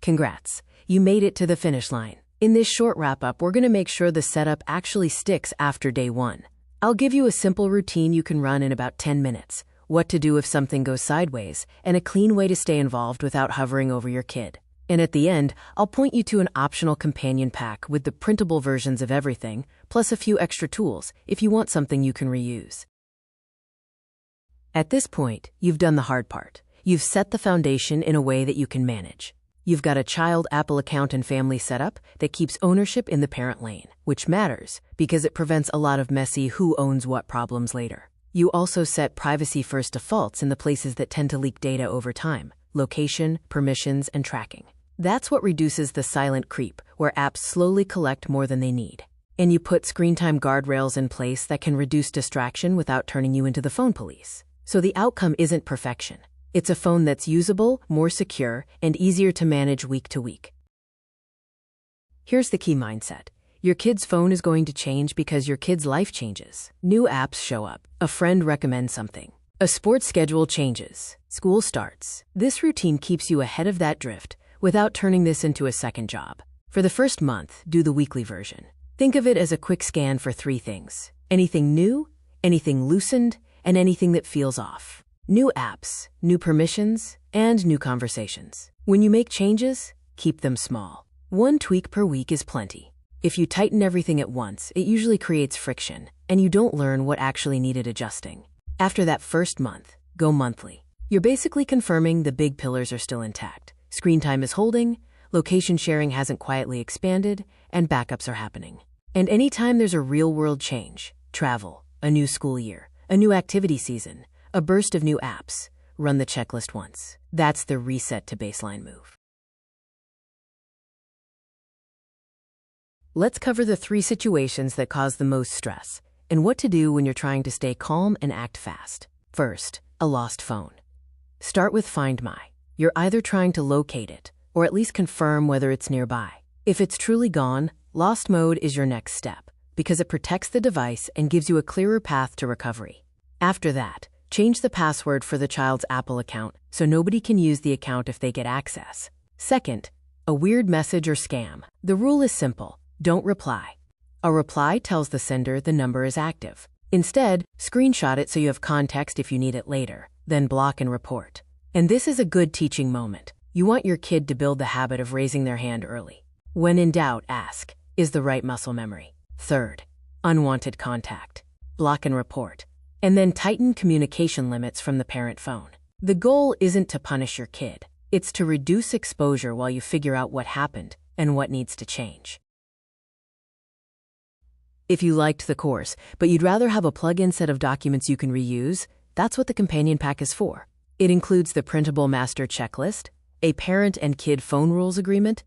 Congrats, you made it to the finish line. In this short wrap-up, we're going to make sure the setup actually sticks after day 1. I'll give you a simple routine you can run in about 10 minutes, what to do if something goes sideways, and a clean way to stay involved without hovering over your kid. And at the end, I'll point you to an optional companion pack with the printable versions of everything, plus a few extra tools if you want something you can reuse. At this point, you've done the hard part. You've set the foundation in a way that you can manage. You've got a child Apple account and family setup that keeps ownership in the parent lane, which matters because it prevents a lot of messy who owns what problems later. You also set privacy-first defaults in the places that tend to leak data over time: location, permissions, and tracking. That's what reduces the silent creep, where apps slowly collect more than they need. And you put screen time guardrails in place that can reduce distraction without turning you into the phone police. So the outcome isn't perfection. It's a phone that's usable, more secure, and easier to manage week to week. Here's the key mindset. Your kid's phone is going to change because your kid's life changes. New apps show up. A friend recommends something. A sports schedule changes. School starts. This routine keeps you ahead of that drift without turning this into a second job. For the first month, do the weekly version. Think of it as a quick scan for 3 things: anything new, anything loosened, and anything that feels off. New apps, new permissions, and new conversations. When you make changes, keep them small. 1 tweak per week is plenty. If you tighten everything at once, it usually creates friction, and you don't learn what actually needed adjusting. After that first month, go monthly. You're basically confirming the big pillars are still intact. Screen time is holding, location sharing hasn't quietly expanded, and backups are happening. And anytime there's a real-world change, travel, a new school year, a new activity season, a burst of new apps, run the checklist once. That's the reset to baseline move. Let's cover the 3 situations that cause the most stress and what to do when you're trying to stay calm and act fast. First, a lost phone. Start with Find My. You're either trying to locate it or at least confirm whether it's nearby. If it's truly gone, Lost Mode is your next step because it protects the device and gives you a clearer path to recovery. After that, change the password for the child's Apple account so nobody can use the account if they get access. Second, a weird message or scam. The rule is simple: don't reply. A reply tells the sender the number is active. Instead, screenshot it so you have context if you need it later, then block and report. And this is a good teaching moment. You want your kid to build the habit of raising their hand early. When in doubt, ask, is the right muscle memory? Third, unwanted contact. Block and report. And then tighten communication limits from the parent phone. The goal isn't to punish your kid. It's to reduce exposure while you figure out what happened and what needs to change. If you liked the course, but you'd rather have a plug-in set of documents you can reuse, that's what the companion pack is for. It includes the printable master checklist, a parent and kid phone rules agreement,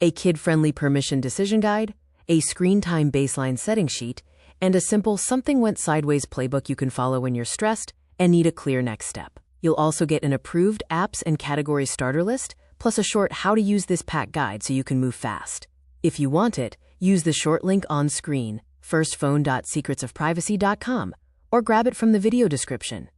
a kid-friendly permission decision guide, a screen time baseline setting sheet, and a simple something went sideways playbook you can follow when you're stressed and need a clear next step. You'll also get an approved apps and categories starter list, plus a short how to use this pack guide so you can move fast. If you want it, use the short link on screen, firstphone.secretsofprivacy.com, or grab it from the video description.